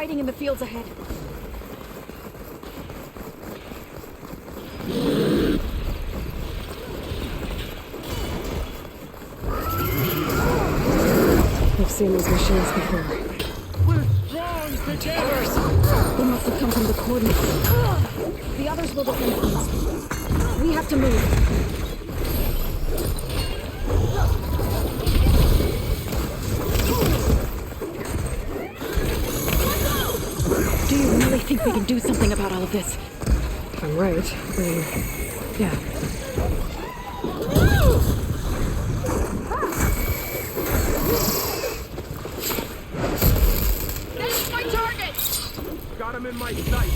fighting in the fields ahead. I've seen these machines before. We're strong together! They must have come from the coordinates. The others will defend us. We have to move. Do you really think we can do something about all of this? If I'm right, then... yeah. That's my target! Got him in my sight!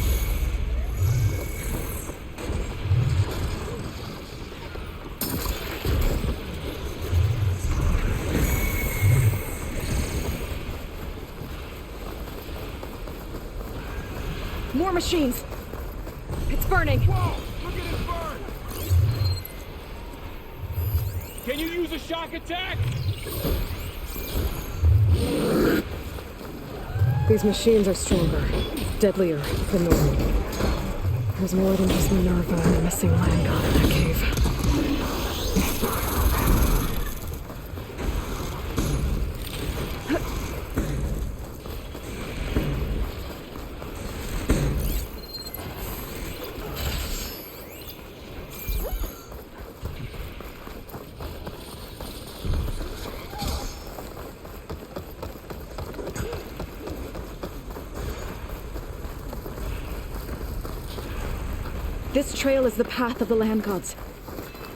More machines! It's burning! Whoa! Look at it burn! Can you use a shock attack? These machines are stronger, deadlier than normal. There's more than just Minerva and a missing land god in that cave. This trail is the path of the land gods.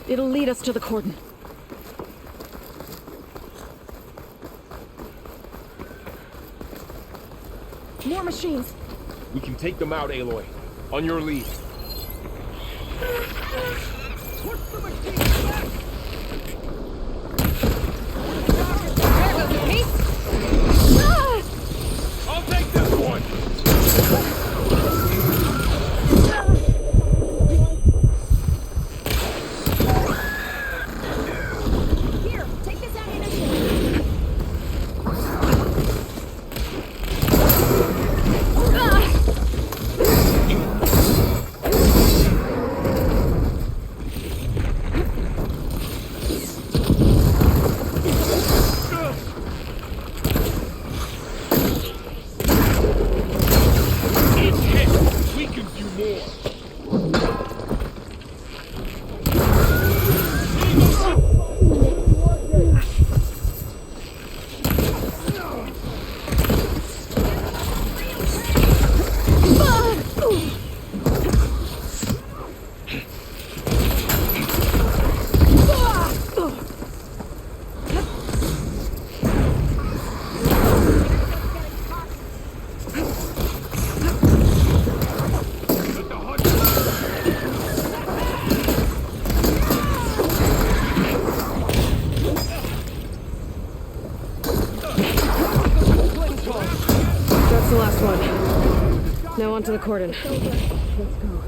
It'll lead us to the cordon. More machines! We can take them out, Aloy. On your lead. Push the machine back! There goes the piece! I'll take this one! Here, take this ammunition! It's hit! We can do more! That's the last one. Now onto the cordon. Let's go.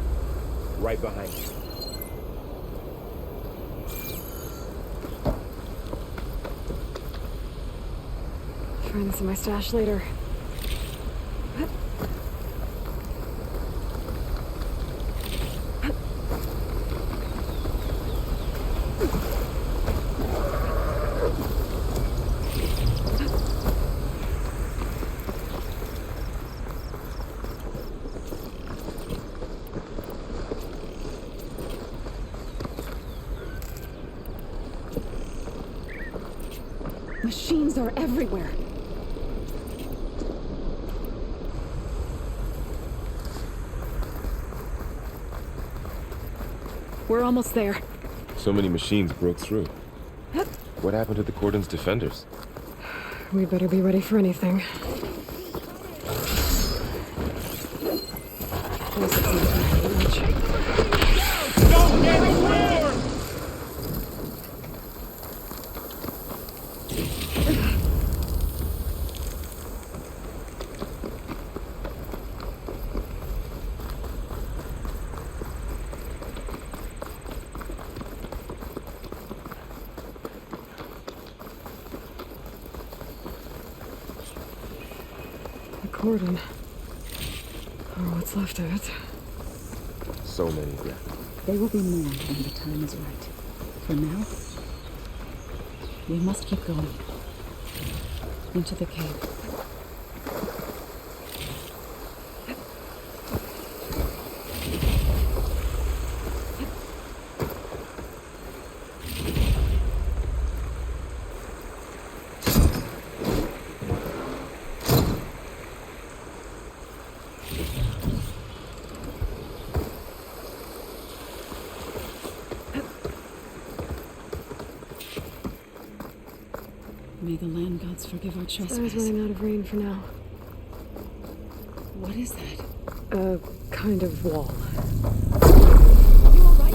Right behind you. Find this in my stash later. Machines are everywhere. We're almost there. So many machines broke through. What happened to the cordon's defenders? We better be ready for anything. Don't get away! The cordon. Or what's left of it. So many dead. There will be more when the time is right. For now, we must keep going. Into the cave. May the land gods forgive our I was trespass. running out of rain for now. What is that? A kind of wall. You alright?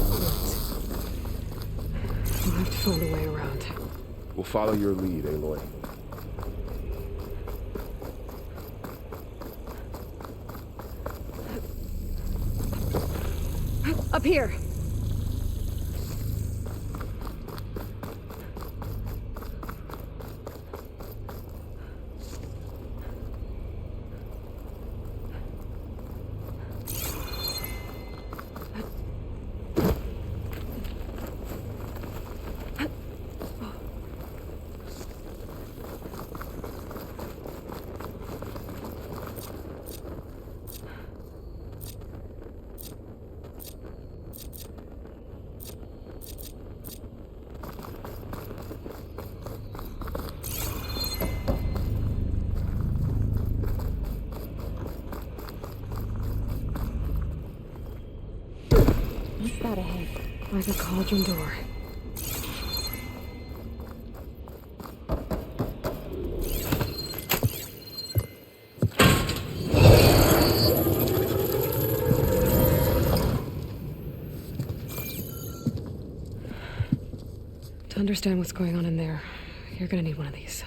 We'll have to find a way around. We'll follow your lead, Aloy. Up here! What's that ahead? Like a cauldron door. To understand what's going on in there, you're gonna need one of these.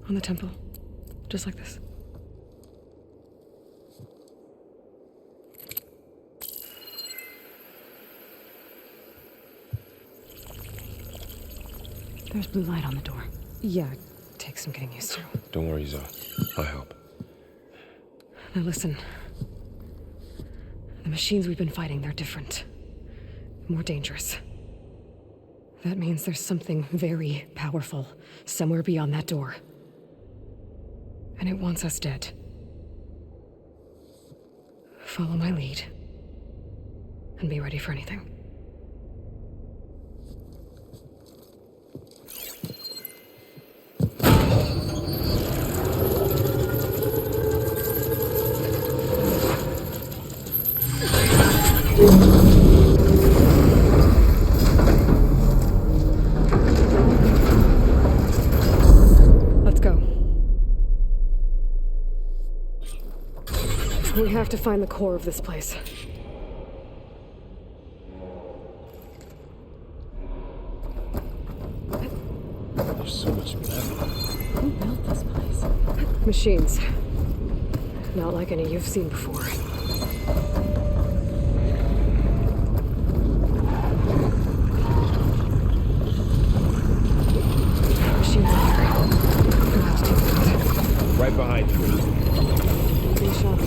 On the temple. Just like this. There's blue light on the door. Yeah, it takes some getting used to. Don't worry, Zoe. I'll help. Now listen. The machines we've been fighting, they're different. More dangerous. That means there's something very powerful somewhere beyond that door. And it wants us dead. Follow my lead. And be ready for anything. Let's go. We have to find the core of this place. There's so much metal. Who built this place? Machines. Not like any you've seen before. Machines in here. We'll have to take them out. Right behind you. Easy shot.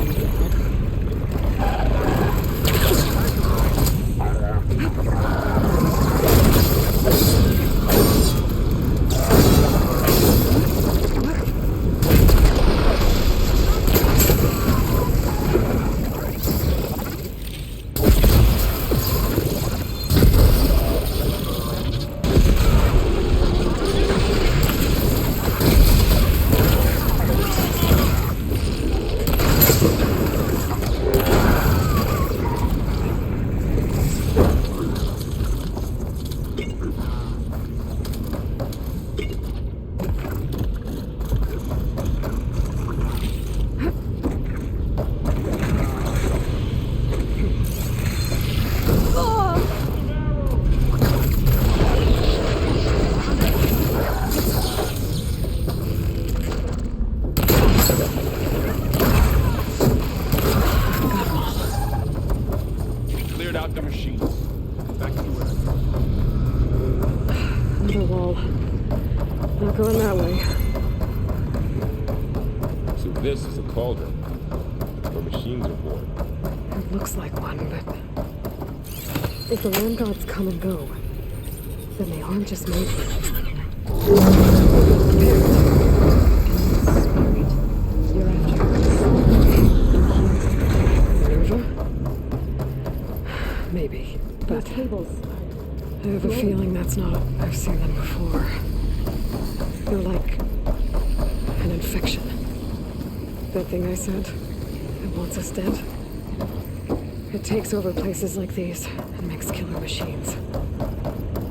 Not going that way. So this is a cauldron, where machines are born. It looks like one, but if the land gods come and go, then they aren't just made for it. Spirit. You're after Minerva? Maybe, those but cables. I have a feeling that's not. I've seen them before. They're like an infection. That thing I said, it wants us dead. It takes over places like these and makes killer machines.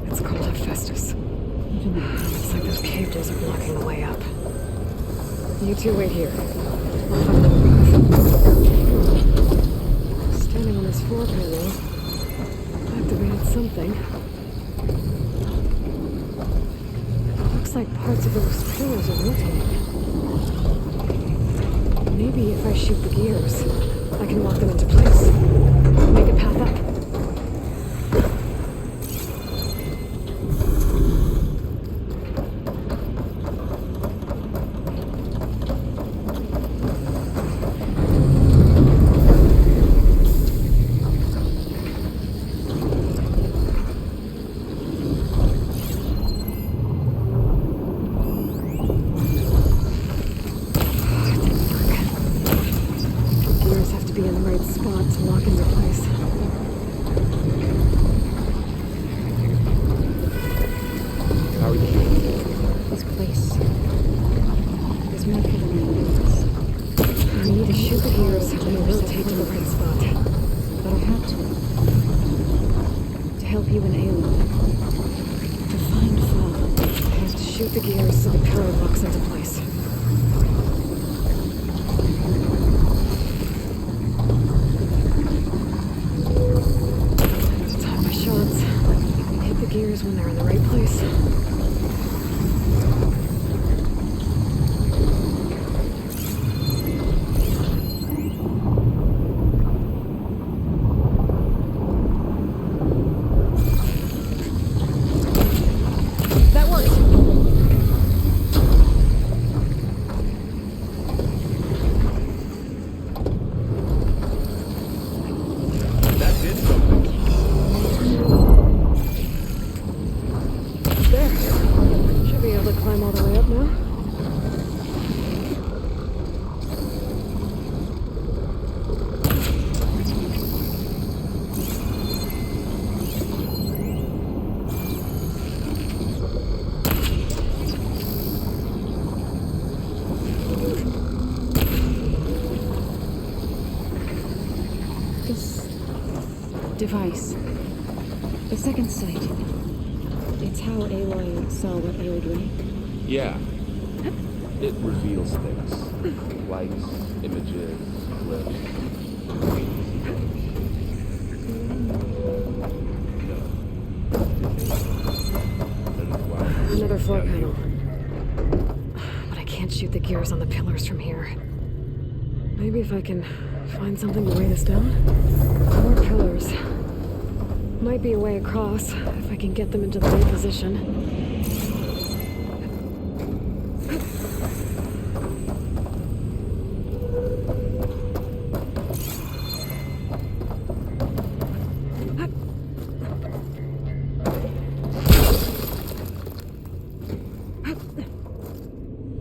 It's called Hephaestus. It's like those cables are blocking the way up. You two wait here. I'll find them. Standing on this floor panel, activated something. It looks like parts of those pillars are rotating. Maybe if I shoot the gears, I can lock them into place. Make a path up. Device. The second sight. It's how Aloy saw what they were doing. Yeah. It reveals things. Lights, images, clips. Another floor panel. But I can't shoot the gears on the pillars from here. Maybe if I can find something to weigh this down? More pillars. Might be a way across, if I can get them into the right position.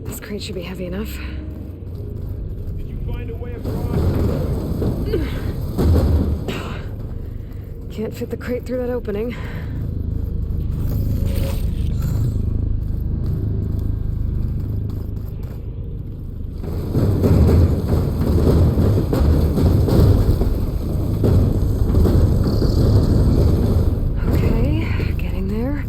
This crate should be heavy enough. Did you find a way across? Can't fit the crate through that opening. Okay, getting there.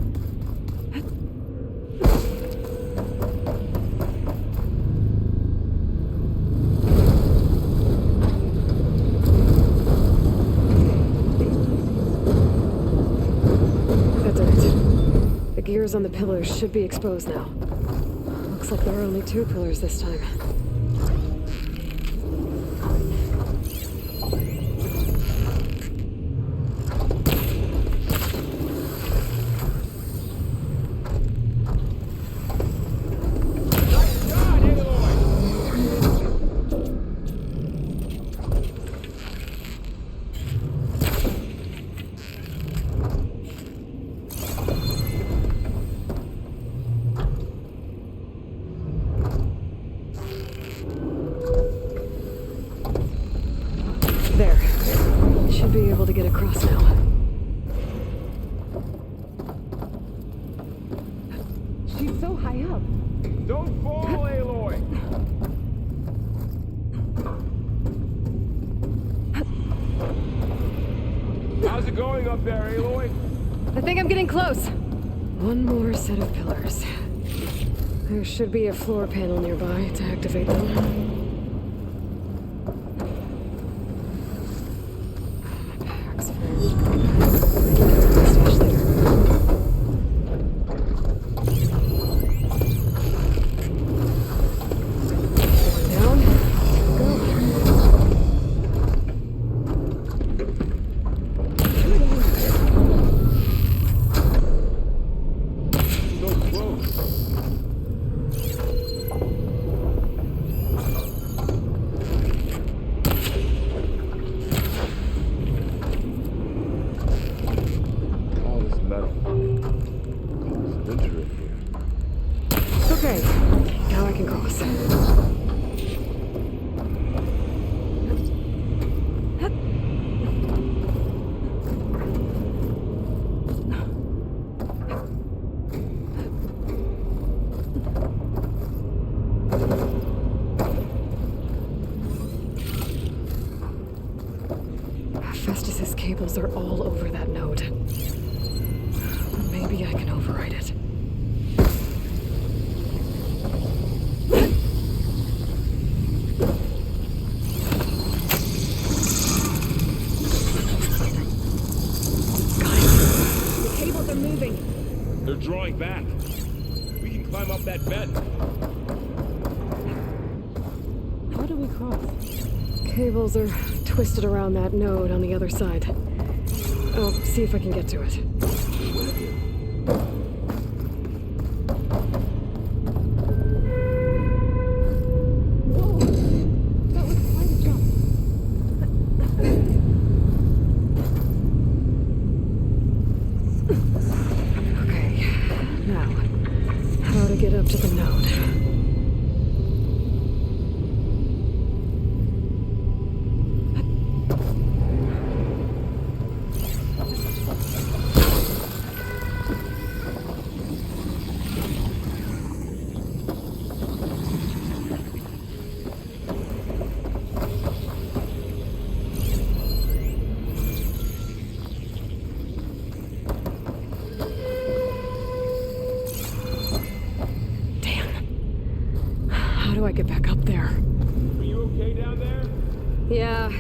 Gears on the pillars should be exposed now. Looks like there are only 2 pillars this time. Should be able to get across now. She's so high up. Don't fall, Aloy! How's it going up there, Aloy? I think I'm getting close. One more set of pillars. There should be a floor panel nearby to activate them. Packs stash later. One down. Go. So close. All this metal. Caused winter in here. Okay, now I can cross. Festus's cables are all over that node. Maybe I can override it. The cables are moving. They're drawing back. We can climb up that bend. How do we cross? Cables are twisted around that node on the other side. I'll see if I can get to it. Whoa! That was quite a jump. Okay, now, how to get up to the node? How do I get back up there? Are you okay down there? Yeah.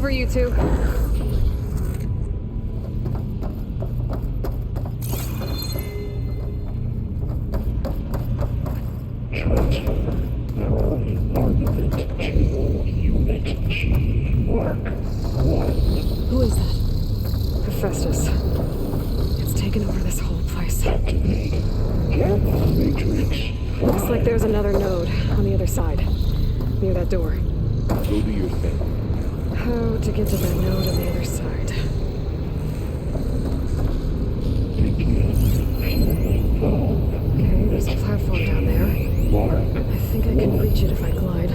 over, you two. Who is that? Hephaestus. It's taken over this whole place. Looks like there's another node on the other side, near that door. Go do your thing. How to get to that node on the other side? Okay, there's a platform down there. I think I can reach it if I glide.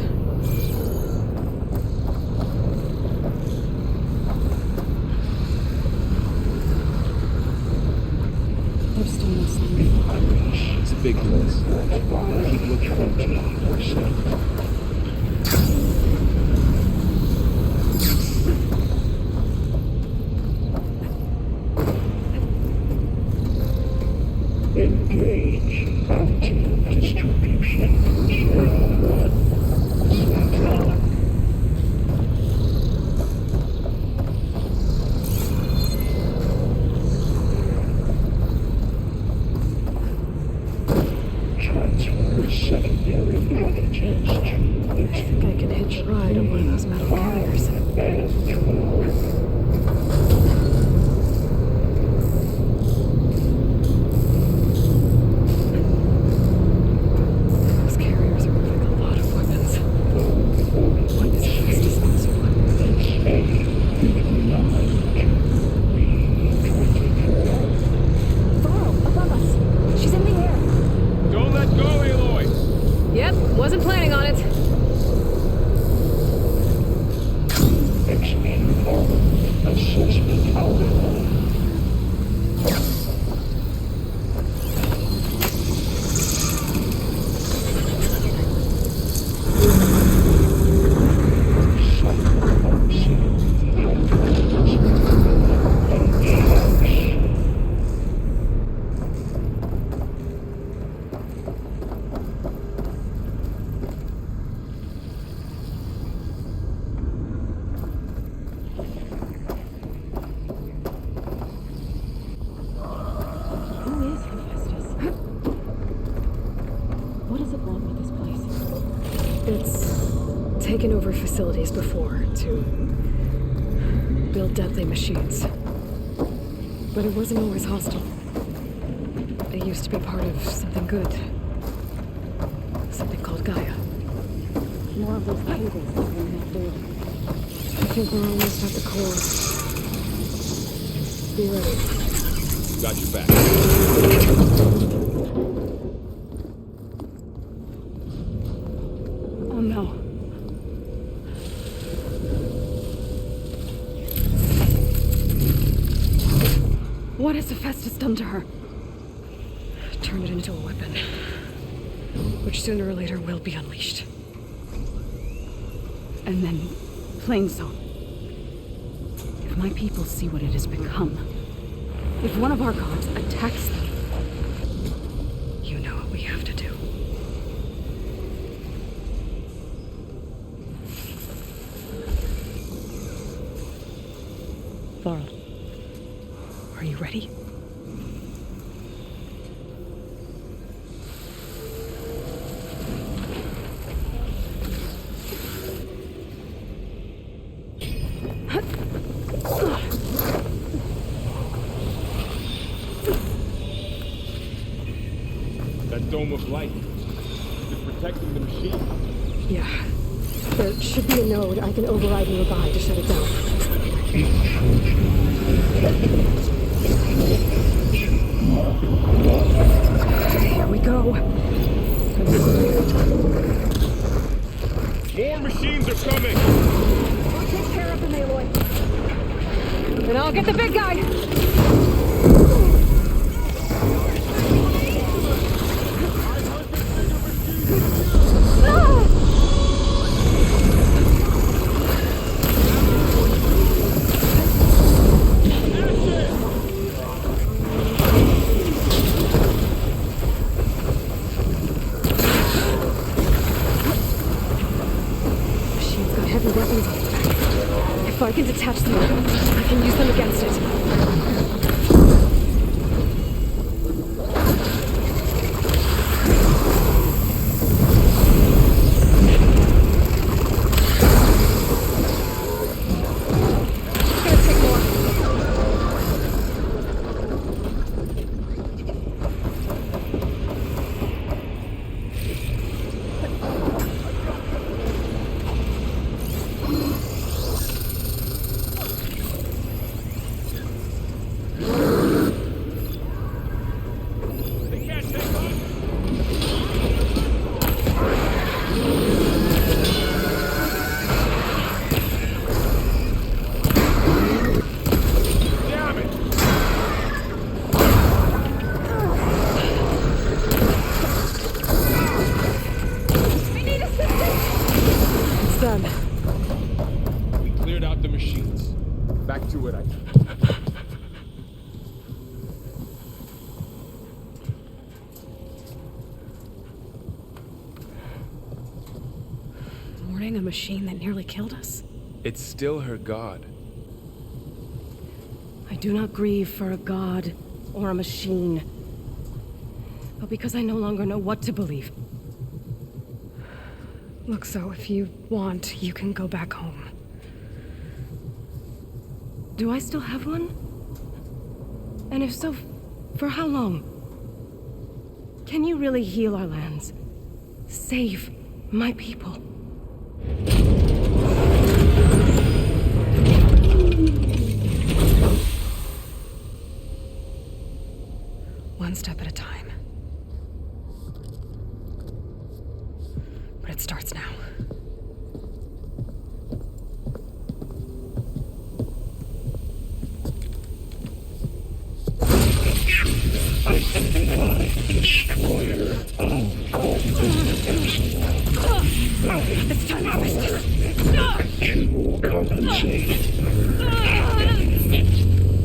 There's still no sign. It's a big place. Keep looking. Engage anti-distribution. Transfer secondary packages to I think I can hitch a ride on one of those metal carriers. Those carriers are moving a lot of weapons. What is this disposal? Thorl, above us. She's in the air. Don't let go, Aloy! Yep, wasn't planning on it. Execute all assessment outcome. Who is Hephaestus? What does it want with this place? It's taken over facilities before to build deadly machines. But it wasn't always hostile. It used to be part of something good. Something called Gaia. More of those cables that were not there. I think we're almost at the core. Be ready. Got your back. Oh no. What has Hephaestus done to her? Turn it into a weapon. Which sooner or later will be unleashed. And then Plain Zone. If my people see what it has become, if one of our gods attacks them, You know what we have to do. Thorl, are you ready? That dome of light. It's protecting the machine. Yeah. There should be a node I can override nearby to shut it down. Here we go. More machines are coming! I'll take care of them, Aloy. And I'll get the big guy! Machine's got heavy weapons on its back. If I can detach them, I can use them against it. It's gonna take more. mourning a machine that nearly killed us? It's still her god. I do not grieve for a god or a machine, but because I no longer know what to believe. Look, so if you want, you can go back home. Do I still have one? And if so, for how long? Can you really heal our lands? Save my people? One step at a time. But it starts now. Destroyer. It's time to fix this. To compensate.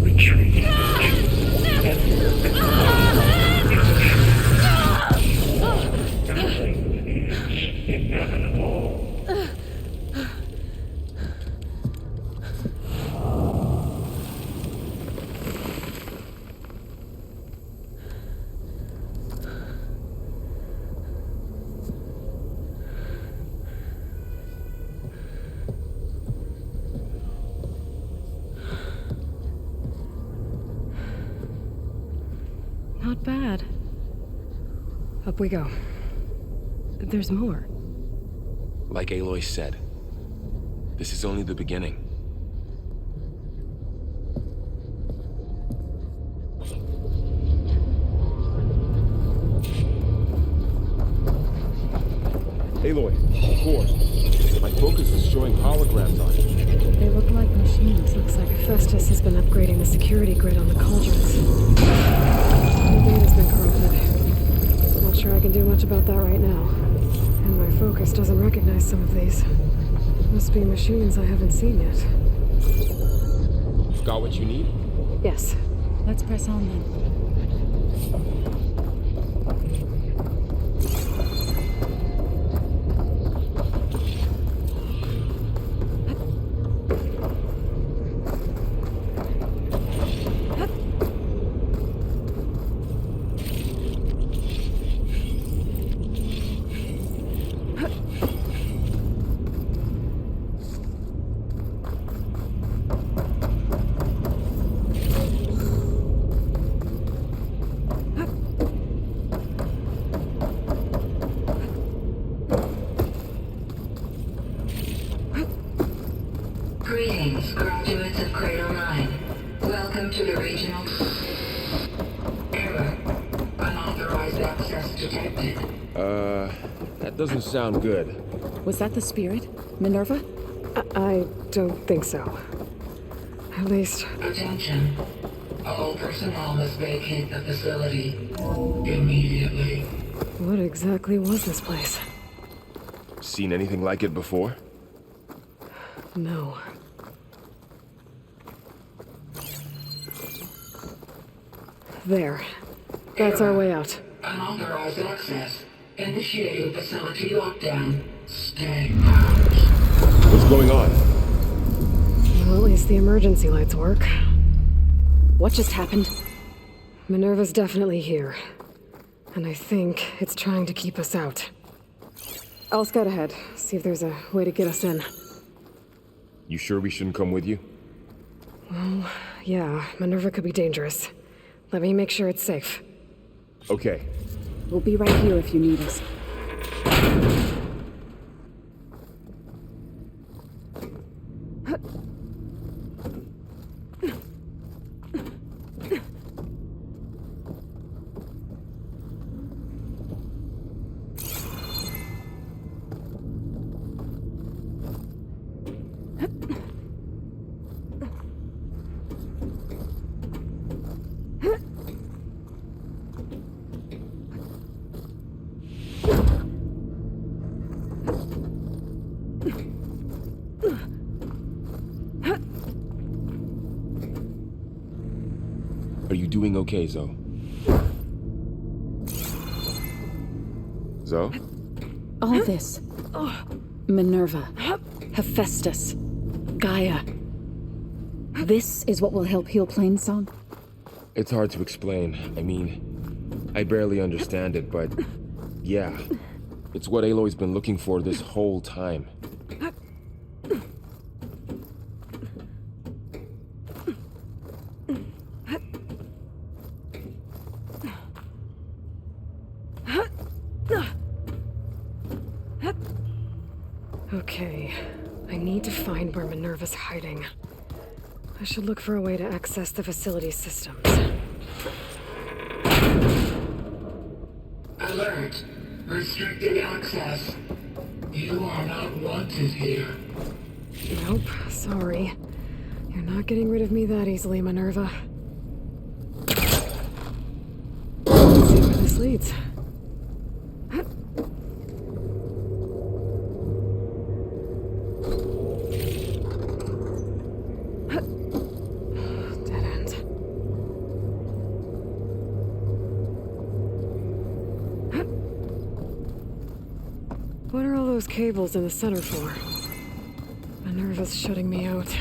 Retreat. Nothing is inevitable. Not bad. Up we go. There's more. Like Aloy said, this is only the beginning. Aloy, core. My focus is showing holograms on it. They look like machines. Looks like Festus has been upgrading the security grid on the cauldrons. The data's been corrupted. Not sure I can do much about that right now. And my focus doesn't recognize some of these. Must be machines I haven't seen yet. Got what you need? Yes. Let's press on then. Greetings, graduates of Cradle 9. Welcome to the regional... Error. Unauthorized access detected. That doesn't sound good. Was that the spirit? Minerva? I don't think so. At least... Attention. All personnel must vacate the facility immediately. What exactly was this place? Seen anything like it before? No. There. That's our way out. Unauthorized access. Initiating facility lockdown. Stay out. What's going on? Well, at least the emergency lights work. What just happened? Minerva's definitely here. And I think it's trying to keep us out. I'll scout ahead, see if there's a way to get us in. You sure we shouldn't come with you? Well, yeah, Minerva could be dangerous. Let me make sure it's safe. Okay. We'll be right here if you need us. Are you doing okay, Zoe? Zoe? All this. Minerva, Hephaestus, Gaia. This is what will help heal Plainsong? It's hard to explain. I mean, I barely understand it, but yeah. It's what Aloy's been looking for this whole time. Okay, I need to find where Minerva's hiding. I should look for a way to access the facility systems. Alert. Restricted access. You are not wanted here. Nope, sorry. You're not getting rid of me that easily, Minerva. Let's see where this leads. Dead end. What are all those cables in the center for? Minerva's shutting me out.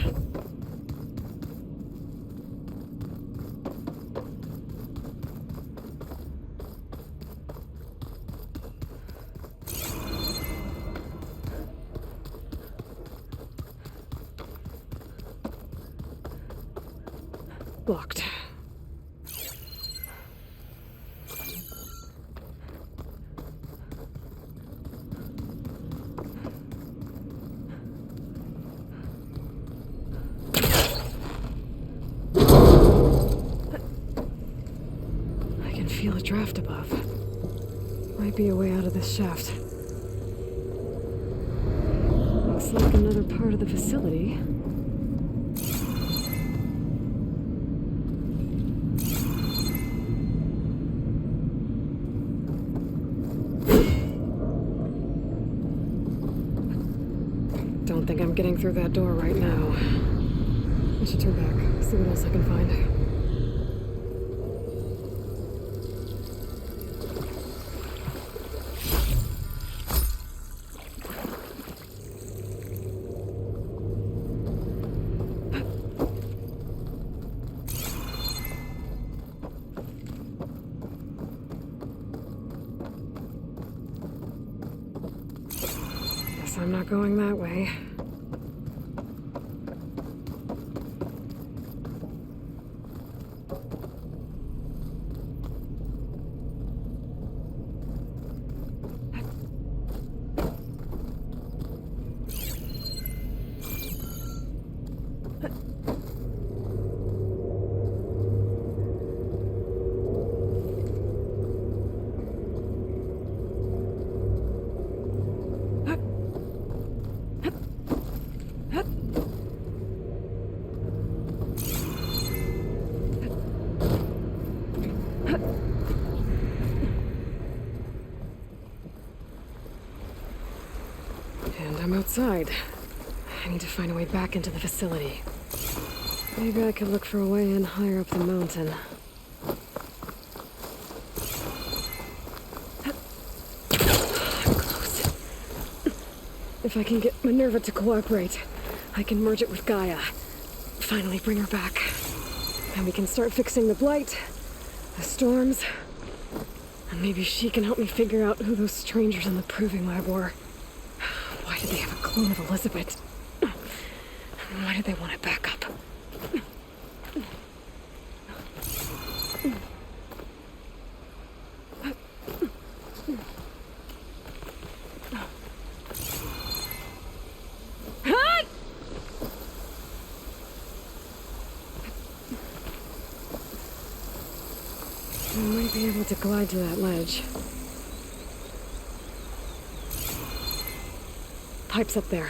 Blocked. I can feel a draft above. Might be a way out of this shaft. Looks like another part of the facility. Don't think I'm getting through that door right now. I should turn back, see what else I can find. Guess I'm not going that way. And I'm outside. I need to find a way back into the facility. Maybe I could look for a way in higher up the mountain. I'm close. If I can get Minerva to cooperate, I can merge it with Gaia. Finally bring her back. And we can start fixing the blight, the storms, and maybe she can help me figure out who those strangers in the proving lab were. Why did they have a clone of Elizabeth? Why did they want it back up? I might be able to glide to that ledge. Pipes up there.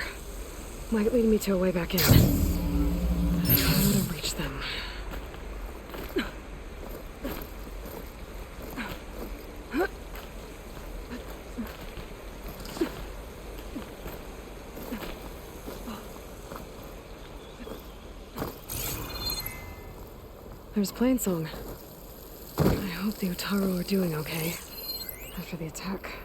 Might lead me to a way back in. I don't want to reach them. There's Plainsong. I hope the Utaru are doing okay after the attack.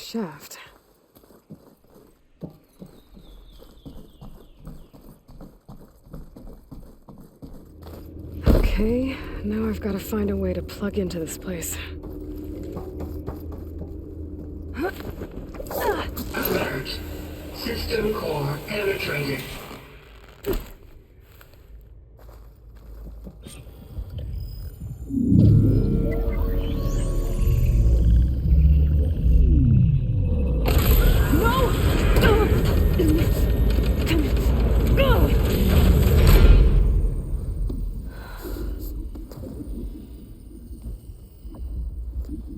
shaft. Okay, now I've got to find a way to plug into this place. Alert. System core penetrated.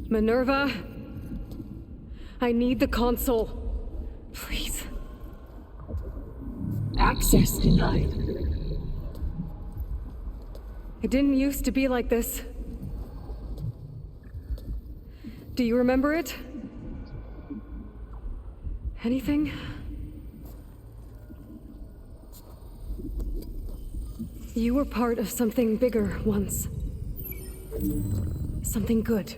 Minerva, I need the console. Please. Access denied. It didn't used to be like this. Do you remember it? Anything? You were part of something bigger once. Something good.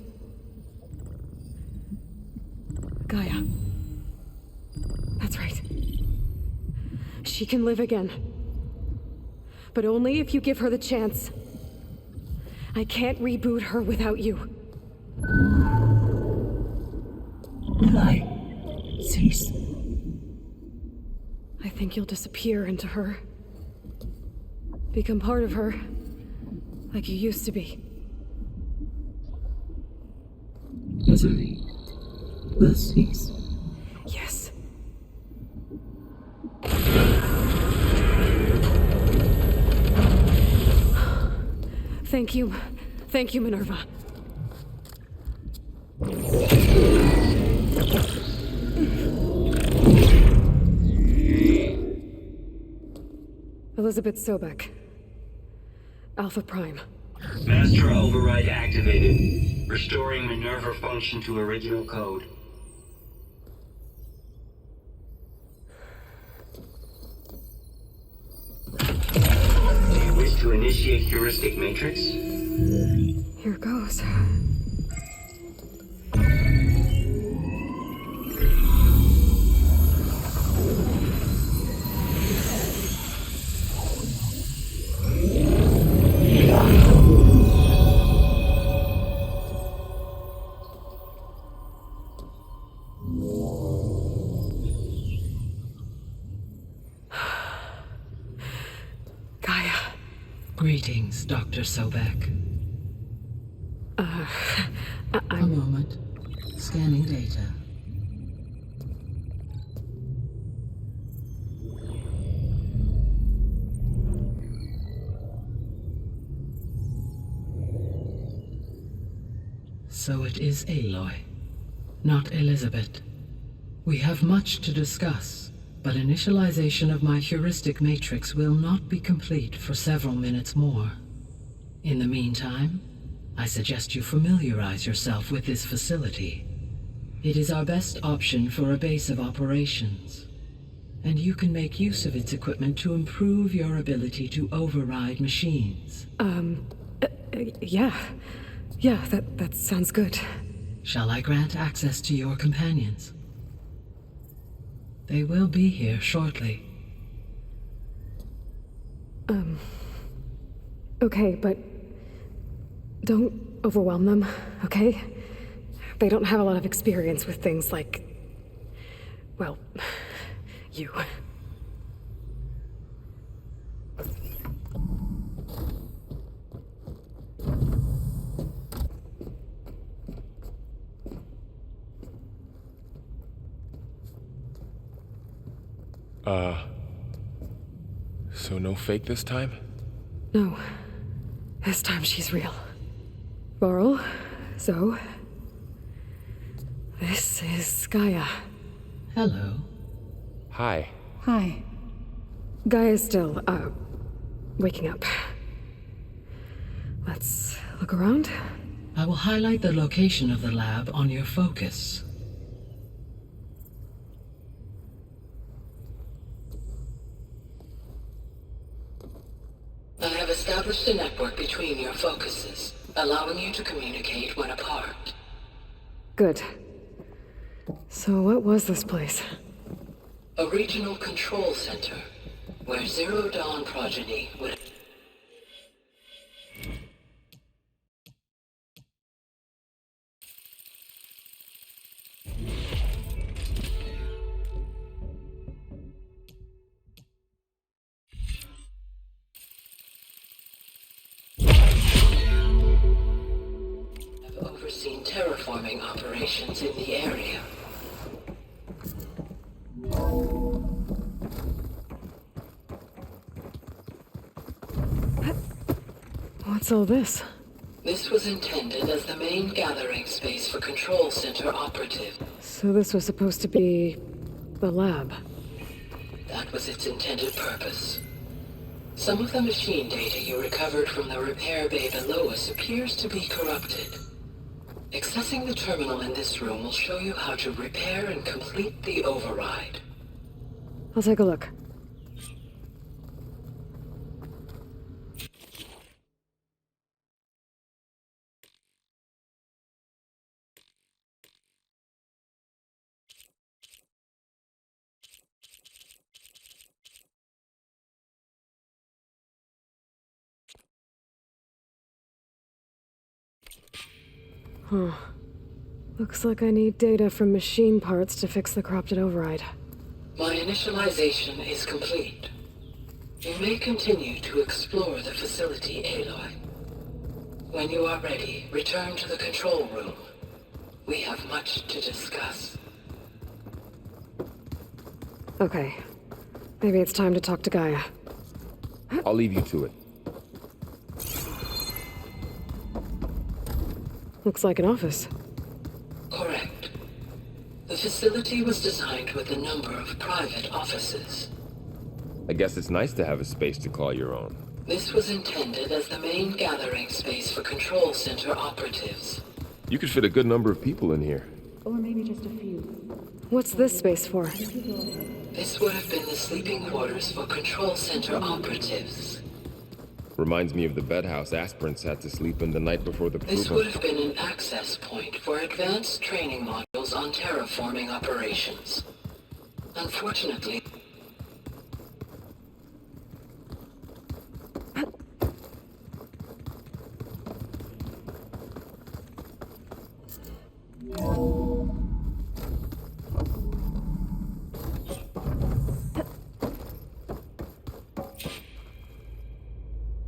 Gaia. That's right. She can live again. But only if you give her the chance. I can't reboot her without you. Aloy, cease. I think you'll disappear into her. Become part of her, like you used to be. Misery will cease. Yes. Thank you. Thank you, Minerva. Elizabeth Sobek. Alpha Prime. Master override activated. Restoring Minerva function to original code. Do you wish to initiate heuristic matrix? Here goes. Gaia. Greetings, Dr. Sobek. A moment. Scanning data. So it is Aloy, not Elizabeth. We have much to discuss, but initialization of my heuristic matrix will not be complete for several minutes more. In the meantime, I suggest you familiarize yourself with this facility. It is our best option for a base of operations, and you can make use of its equipment to improve your ability to override machines. Yeah. Yeah, that sounds good. Shall I grant access to your companions? They will be here shortly. Okay, but don't overwhelm them, okay? They don't have a lot of experience with things like, well, you. So no fake this time? No. This time she's real. Varl, Zoe. This is Gaia. Hello. Hi. Hi. Gaia's still, waking up. Let's look around. I will highlight the location of the lab on your focus. I have established a network between your focuses, allowing you to communicate when apart. Good. So what was this place? A regional control center, where Zero Dawn progeny would... have overseen terraforming operations in the area. What's all this? This was intended as the main gathering space for Control Center operatives. So this was supposed to be... the lab. That was its intended purpose. Some of the machine data you recovered from the repair bay below us appears to be corrupted. Accessing the terminal in this room will show you how to repair and complete the override. I'll take a look. Huh. Looks like I need data from machine parts to fix the corrupted override. My initialization is complete. You may continue to explore the facility, Aloy. When you are ready, return to the control room. We have much to discuss. Okay. Maybe it's time to talk to Gaia. I'll leave you to it. Looks like an office. Correct. The facility was designed with a number of private offices. I guess it's nice to have a space to call your own. This was intended as the main gathering space for Control Center operatives. You could fit a good number of people in here. Or maybe just a few. What's this space for? This would have been the sleeping quarters for Control Center operatives. Reminds me of the bedhouse aspirants had to sleep in the night before the This proving. would have been an access point for advanced training modules on terraforming operations. Unfortunately,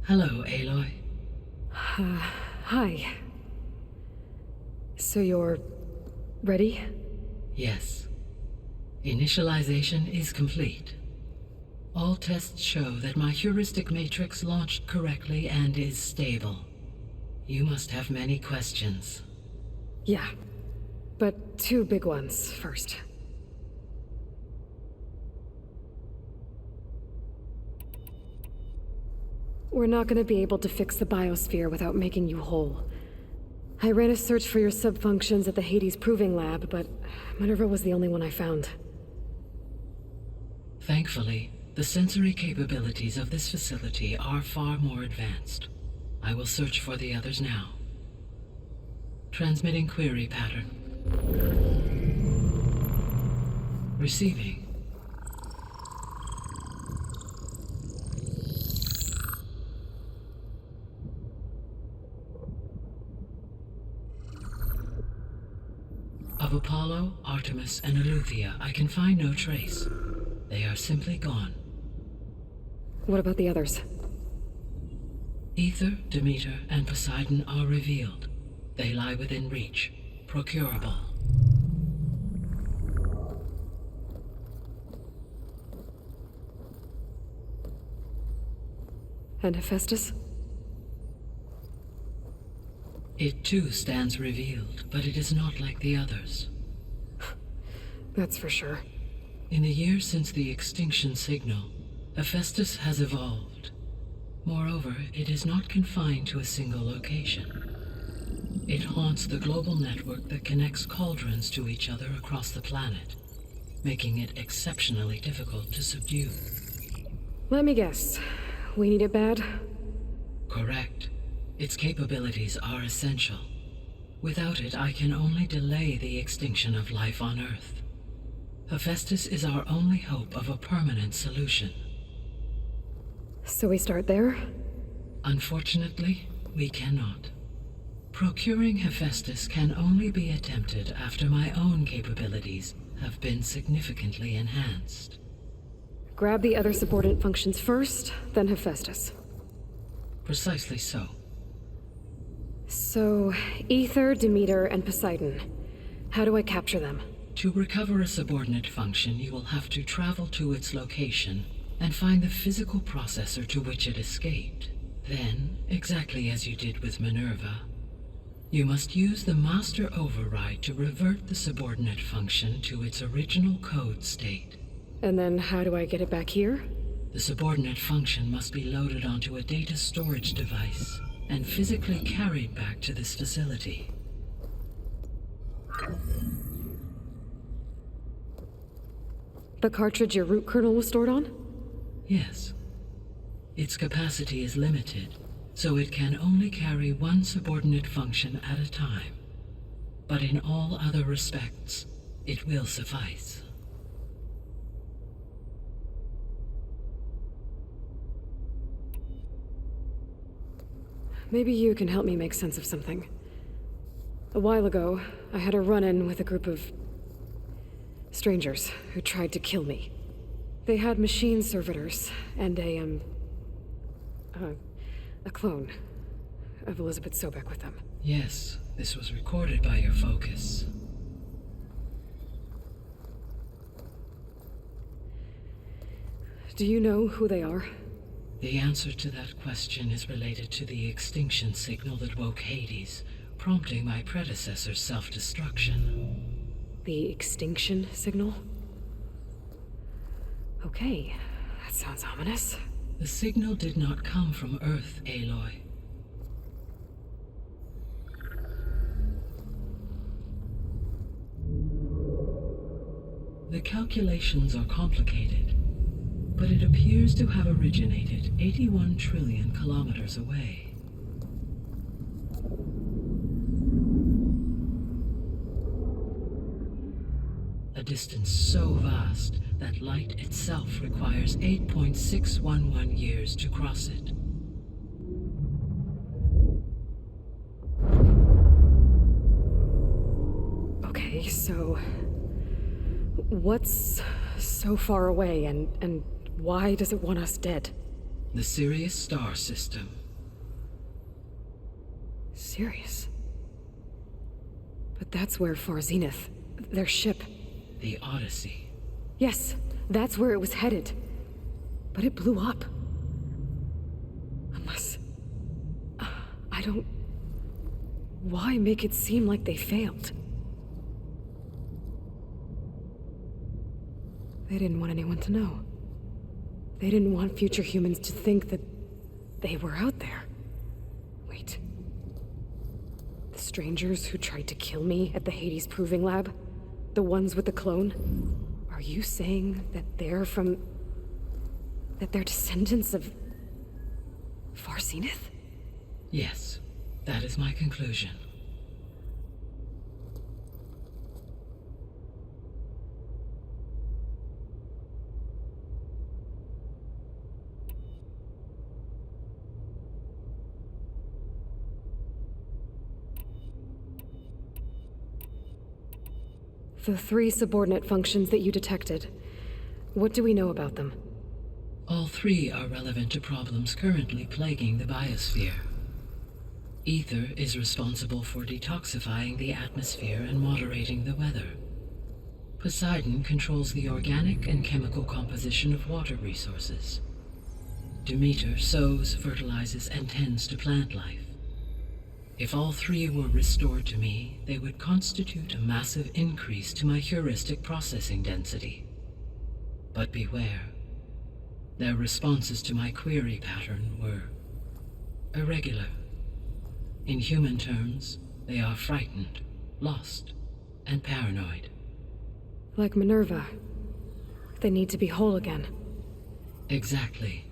hello, Aloy. Hi. So you're... ready? Yes. Initialization is complete. All tests show that my heuristic matrix launched correctly and is stable. You must have many questions. Yeah. But two big ones first. We're not gonna be able to fix the biosphere without making you whole. I ran a search for your subfunctions at the Hades Proving Lab, but Minerva was the only one I found. Thankfully, the sensory capabilities of this facility are far more advanced. I will search for the others now. Transmitting query pattern. Receiving. Of Apollo, Artemis, and Eleuthia, I can find no trace. They are simply gone. What about the others? Ether, Demeter, and Poseidon are revealed. They lie within reach, procurable. And Hephaestus? It too stands revealed, but it is not like the others. That's for sure. In the years since the extinction signal, Hephaestus has evolved. Moreover, it is not confined to a single location. It haunts the global network that connects cauldrons to each other across the planet, making it exceptionally difficult to subdue. Let me guess. We need it bad? Correct. Its capabilities are essential. Without it, I can only delay the extinction of life on Earth. Hephaestus is our only hope of a permanent solution. So we start there? Unfortunately, we cannot. Procuring Hephaestus can only be attempted after my own capabilities have been significantly enhanced. Grab the other subordinate functions first, then Hephaestus. Precisely so. So, Ether, Demeter, and Poseidon. How do I capture them? To recover a subordinate function, you will have to travel to its location and find the physical processor to which it escaped. Then, exactly as you did with Minerva, you must use the master override to revert the subordinate function to its original code state. And then how do I get it back here? The subordinate function must be loaded onto a data storage device and physically carried back to this facility. The cartridge your root kernel was stored on? Yes. Its capacity is limited, so it can only carry one subordinate function at a time. But in all other respects, it will suffice. Maybe you can help me make sense of something. A while ago, I had a run-in with a group of strangers who tried to kill me. They had machine servitors and a clone of Elizabeth Sobek with them. Yes, this was recorded by your focus. Do you know who they are? The answer to that question is related to the extinction signal that woke Hades, prompting my predecessor's self-destruction. The extinction signal? Okay, that sounds ominous. The signal did not come from Earth, Aloy. The calculations are complicated, but it appears to have originated 81 trillion kilometers away. A distance so vast that light itself requires 8.611 years to cross it. Okay, so what's so far away and why does it want us dead? The Sirius star system. Sirius? But that's where Far Zenith, their ship. The Odyssey. Yes, that's where it was headed. But it blew up. Unless... I don't... Why make it seem like they failed? They didn't want anyone to know. They didn't want future humans to think that they were out there. Wait. The strangers who tried to kill me at the Hades Proving Lab? The ones with the clone? Are you saying that they're from... that they're descendants of... Far Zenith? Yes, that is my conclusion. The 3 subordinate functions that you detected. What do we know about them? All 3 are relevant to problems currently plaguing the biosphere. Ether is responsible for detoxifying the atmosphere and moderating the weather. Poseidon controls the organic and chemical composition of water resources. Demeter sows, fertilizes, and tends to plant life. If all 3 were restored to me, they would constitute a massive increase to my heuristic processing density. But beware. Their responses to my query pattern were irregular. In human terms, they are frightened, lost, and paranoid. Like Minerva. They need to be whole again. Exactly.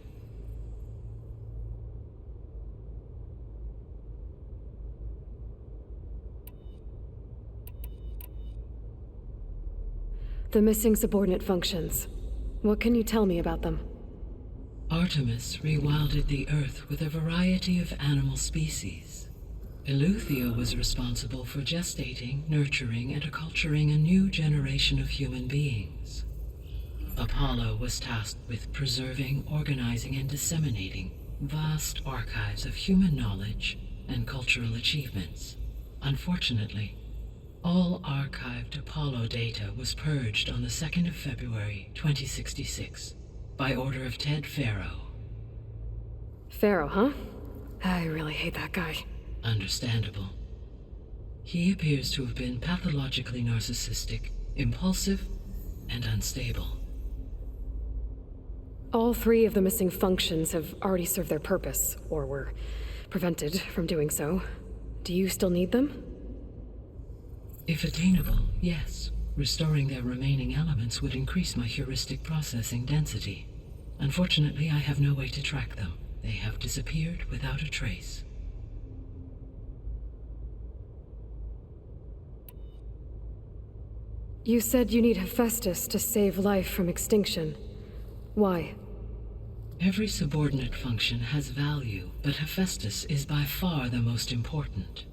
The missing subordinate functions. What can you tell me about them? Artemis rewilded the Earth with a variety of animal species. Eleuthia was responsible for gestating, nurturing, and acculturating a new generation of human beings. Apollo was tasked with preserving, organizing, and disseminating vast archives of human knowledge and cultural achievements. Unfortunately, all archived Apollo data was purged on the 2nd of February, 2066, by order of Ted Faro. Pharaoh, huh? I really hate that guy. Understandable. He appears to have been pathologically narcissistic, impulsive, and unstable. All 3 of the missing functions have already served their purpose, or were prevented from doing so. Do you still need them? If attainable, yes. Restoring their remaining elements would increase my heuristic processing density. Unfortunately, I have no way to track them. They have disappeared without a trace. You said you need Hephaestus to save life from extinction. Why? Every subordinate function has value, but Hephaestus is by far the most important.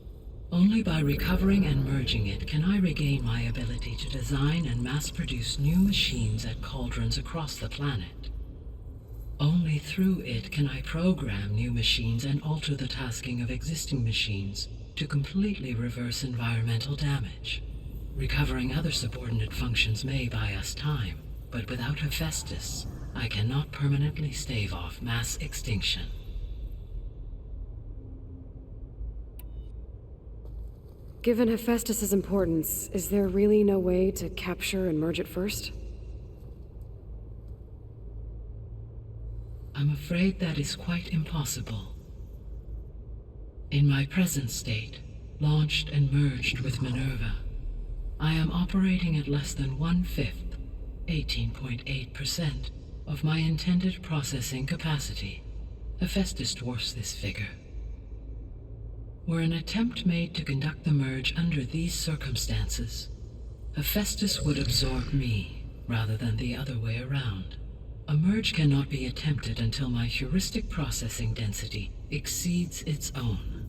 Only by recovering and merging it can I regain my ability to design and mass-produce new machines at cauldrons across the planet. Only through it can I program new machines and alter the tasking of existing machines to completely reverse environmental damage. Recovering other subordinate functions may buy us time, but without Hephaestus, I cannot permanently stave off mass extinction. Given Hephaestus's importance, is there really no way to capture and merge it first? I'm afraid that is quite impossible. In my present state, launched and merged with Minerva, I am operating at less than 1/5, 18.8%, of my intended processing capacity. Hephaestus dwarfs this figure. Were an attempt made to conduct the merge under these circumstances, Hephaestus would absorb me, rather than the other way around. A merge cannot be attempted until my heuristic processing density exceeds its own.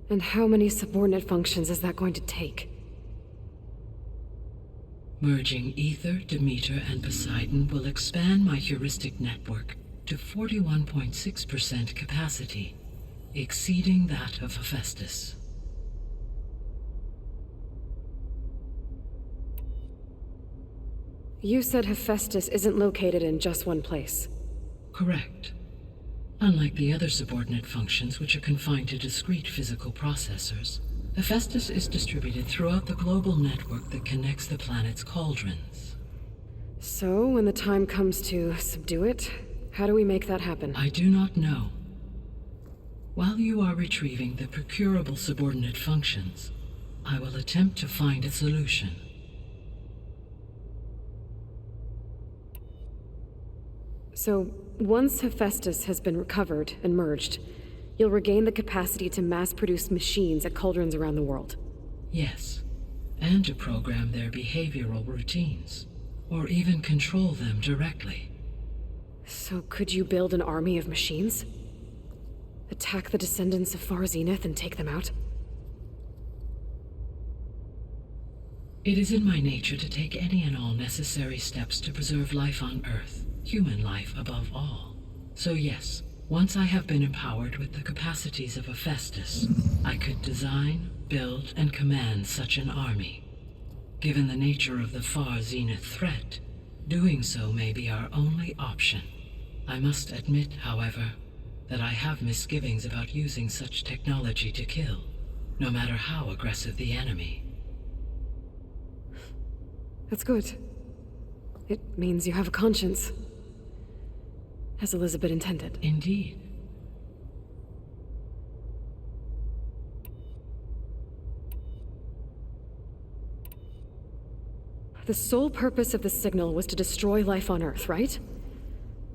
And how many subordinate functions is that going to take? Merging Ether, Demeter, and Poseidon will expand my heuristic network to 41.6% capacity, exceeding that of Hephaestus. You said Hephaestus isn't located in just one place. Correct. Unlike the other subordinate functions, which are confined to discrete physical processors, Hephaestus is distributed throughout the global network that connects the planet's cauldrons. So, when the time comes to subdue it, how do we make that happen? I do not know. While you are retrieving the procurable subordinate functions, I will attempt to find a solution. So, once Hephaestus has been recovered and merged, you'll regain the capacity to mass-produce machines at cauldrons around the world. Yes, and to program their behavioral routines, or even control them directly. So could you build an army of machines? Attack the descendants of Far Zenith and take them out? It is in my nature to take any and all necessary steps to preserve life on Earth, human life above all. So yes, once I have been empowered with the capacities of Hephaestus, I could design, build, and command such an army. Given the nature of the Far Zenith threat, doing so may be our only option. I must admit, however, that I have misgivings about using such technology to kill, no matter how aggressive the enemy. That's good. It means you have a conscience. As Elizabeth intended. Indeed. The sole purpose of the signal was to destroy life on Earth, right?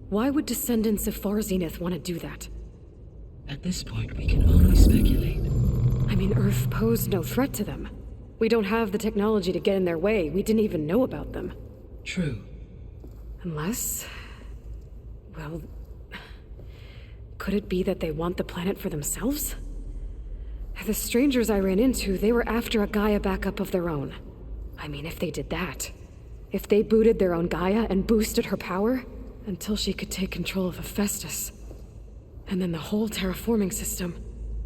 Why would descendants of Far Zenith want to do that? At this point, we can only speculate. I mean, Earth posed no threat to them. We don't have the technology to get in their way. We didn't even know about them. True. Unless... well... could it be that they want the planet for themselves? The strangers I ran into, they were after a Gaia backup of their own. I mean, if they did that... if they booted their own Gaia and boosted her power, until she could take control of Hephaestus. And then the whole terraforming system.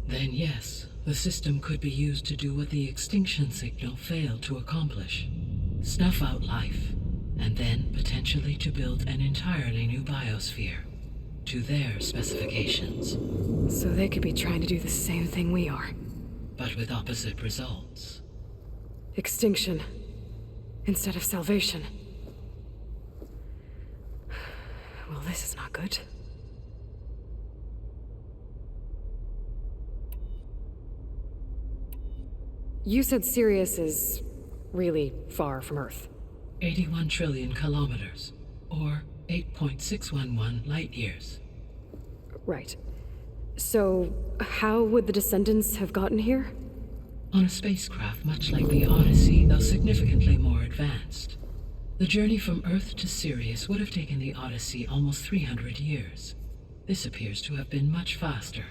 Then yes, the system could be used to do what the extinction signal failed to accomplish. Snuff out life, and then potentially to build an entirely new biosphere. To their specifications. So they could be trying to do the same thing we are. But with opposite results. Extinction. Instead of salvation. Well, this is not good. You said Sirius is really far from Earth. 81 trillion kilometers, or 8.611 light years. Right. So, how would the descendants have gotten here? On a spacecraft much like the Odyssey, though significantly more advanced. The journey from Earth to Sirius would have taken the Odyssey almost 300 years. This appears to have been much faster.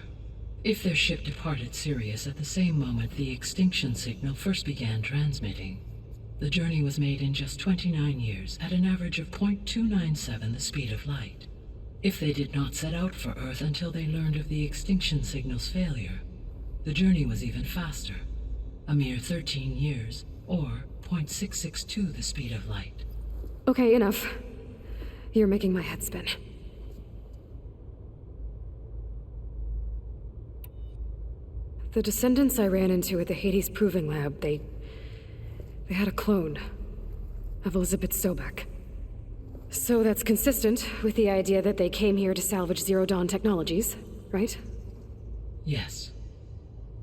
If their ship departed Sirius at the same moment the extinction signal first began transmitting, the journey was made in just 29 years at an average of 0.297 the speed of light. If they did not set out for Earth until they learned of the extinction signal's failure, the journey was even faster, a mere 13 years, or 0.662 the speed of light. Okay, enough. You're making my head spin. The descendants I ran into at the Hades Proving Lab, they had a clone of Elizabeth Sobek. So that's consistent with the idea that they came here to salvage Zero Dawn technologies, right? Yes.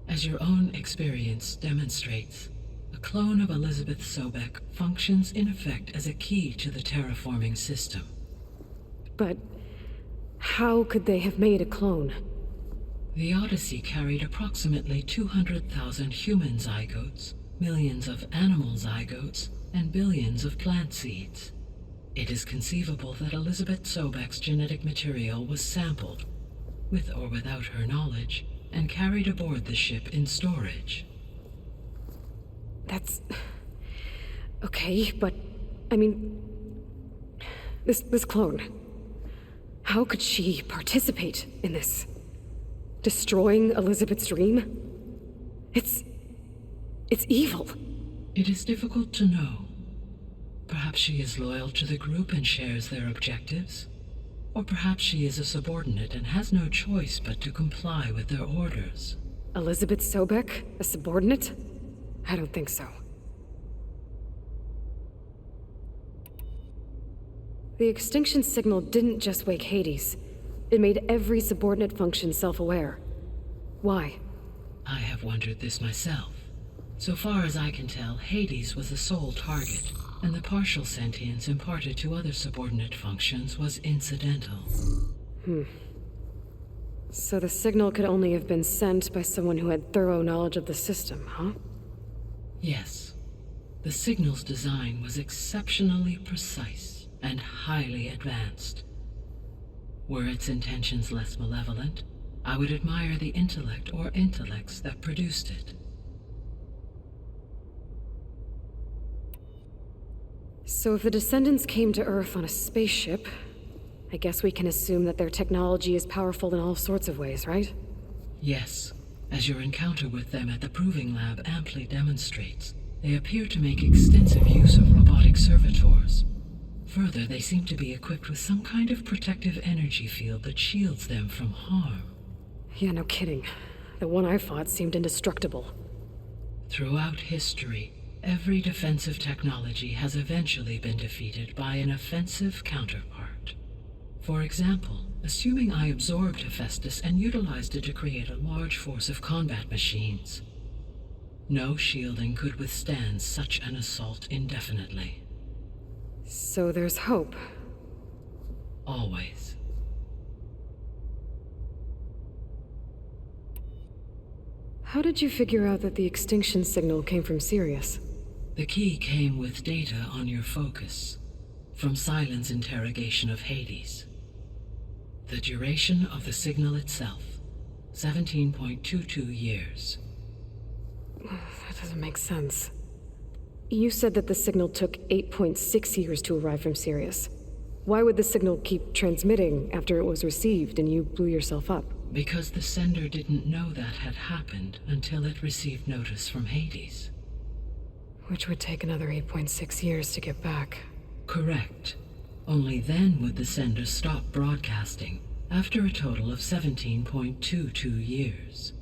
As your own experience demonstrates, a clone of Elizabeth Sobek functions in effect as a key to the terraforming system. But how could they have made a clone? The Odyssey carried approximately 200,000 human zygotes, millions of animal zygotes, and billions of plant seeds. It is conceivable that Elizabeth Sobek's genetic material was sampled, with or without her knowledge, and carried aboard the ship in storage. That's... okay, but... I mean... This clone... how could she participate in this? Destroying Elizabeth's dream? It's evil. It is difficult to know. Perhaps she is loyal to the group and shares their objectives. Or perhaps she is a subordinate and has no choice but to comply with their orders. Elizabeth Sobek? A subordinate? I don't think so. The extinction signal didn't just wake Hades. It made every subordinate function self-aware. Why? I have wondered this myself. So far as I can tell, Hades was the sole target, and the partial sentience imparted to other subordinate functions was incidental. So the signal could only have been sent by someone who had thorough knowledge of the system, huh? Yes. The signal's design was exceptionally precise and highly advanced. Were its intentions less malevolent, I would admire the intellect or intellects that produced it. So if the descendants came to Earth on a spaceship, I guess we can assume that their technology is powerful in all sorts of ways, right? Yes, as your encounter with them at the Proving Lab amply demonstrates, they appear to make extensive use of robotic servitors. Further, they seem to be equipped with some kind of protective energy field that shields them from harm. Yeah, no kidding. The one I fought seemed indestructible. Throughout history, every defensive technology has eventually been defeated by an offensive counterpart. For example, assuming I absorbed Hephaestus and utilized it to create a large force of combat machines. No shielding could withstand such an assault indefinitely. So there's hope. How did you figure out that the extinction signal came from Sirius? The key came with data on your focus, from Silent's interrogation of Hades. The duration of the signal itself, 17.22 years. That doesn't make sense. You said that the signal took 8.6 years to arrive from Sirius. Why would the signal keep transmitting after it was received and you blew yourself up? Because the sender didn't know that had happened until it received notice from Hades. Which would take another 8.6 years to get back. Correct. Only then would the sender stop broadcasting, after a total of 17.22 years.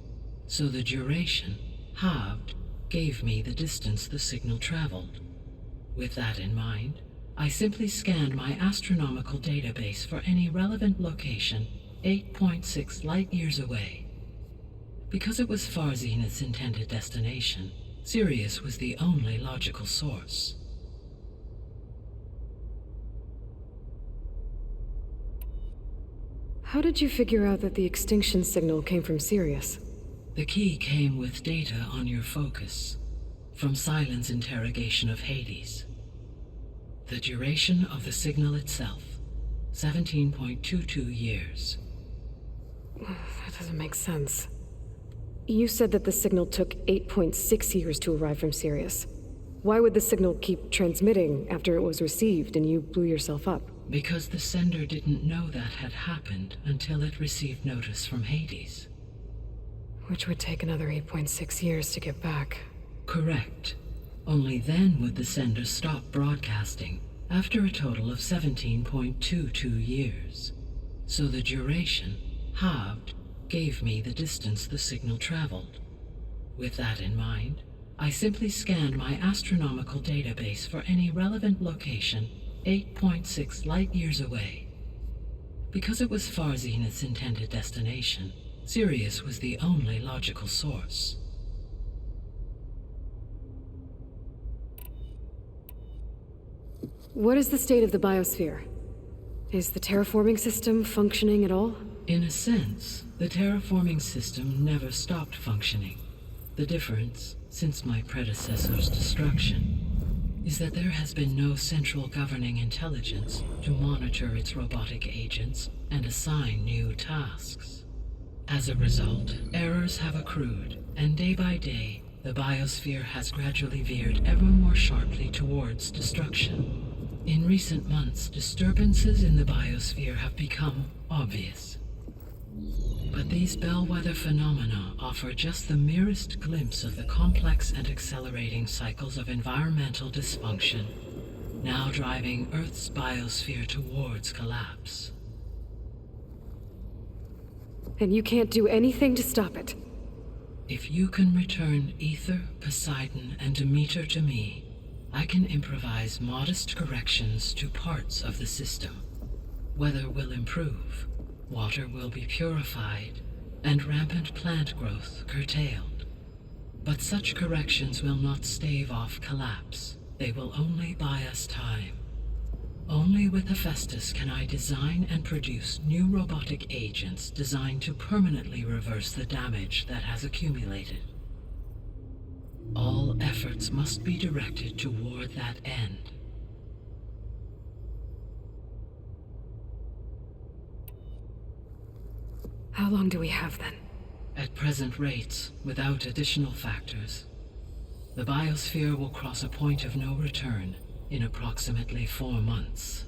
So the duration, halved, gave me the distance the signal traveled. With that in mind, I simply scanned my astronomical database for any relevant location 8.6 light-years away. Because it was far Zenith's intended destination, Sirius was the only logical source. How did you figure out that the extinction signal came from Sirius? The key came with data on your focus, from Silent's interrogation of Hades. The duration of the signal itself, 17.22 years. That doesn't make sense. You said that the signal took 8.6 years to arrive from Sirius. Why would the signal keep transmitting after it was received and you blew yourself up? Because the sender didn't know that had happened until it received notice from Hades. Which would take another 8.6 years to get back. Correct. Only then would the sender stop broadcasting, after a total of 17.22 years. So the duration, halved, gave me the distance the signal traveled. With that in mind, I simply scanned my astronomical database for any relevant location 8.6 light-years away. Because it was far Zenith's intended destination, Sirius was the only logical source. What is the state of the biosphere? Is the terraforming system functioning at all? In a sense, the terraforming system never stopped functioning. The difference, since my predecessor's destruction, is that there has been no central governing intelligence to monitor its robotic agents and assign new tasks. As a result, errors have accrued, and day by day, the biosphere has gradually veered ever more sharply towards destruction. In recent months, disturbances in the biosphere have become obvious. But these bellwether phenomena offer just the merest glimpse of the complex and accelerating cycles of environmental dysfunction, now driving Earth's biosphere towards collapse. And you can't do anything to stop it? If you can return Ether, Poseidon, and Demeter to me, I can improvise modest corrections to parts of the system. Weather will improve, water will be purified, and rampant plant growth curtailed. But such corrections will not stave off collapse. They will only buy us time. Only with Hephaestus can I design and produce new robotic agents designed to permanently reverse the damage that has accumulated. All efforts must be directed toward that end. How long do we have then? At present rates, without additional factors, the biosphere will cross a point of no return in approximately 4 months.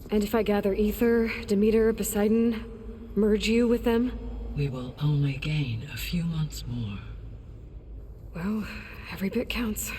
And if I gather Ether, Demeter, Poseidon, merge you with them? We will only gain a few months more. Well, every bit counts.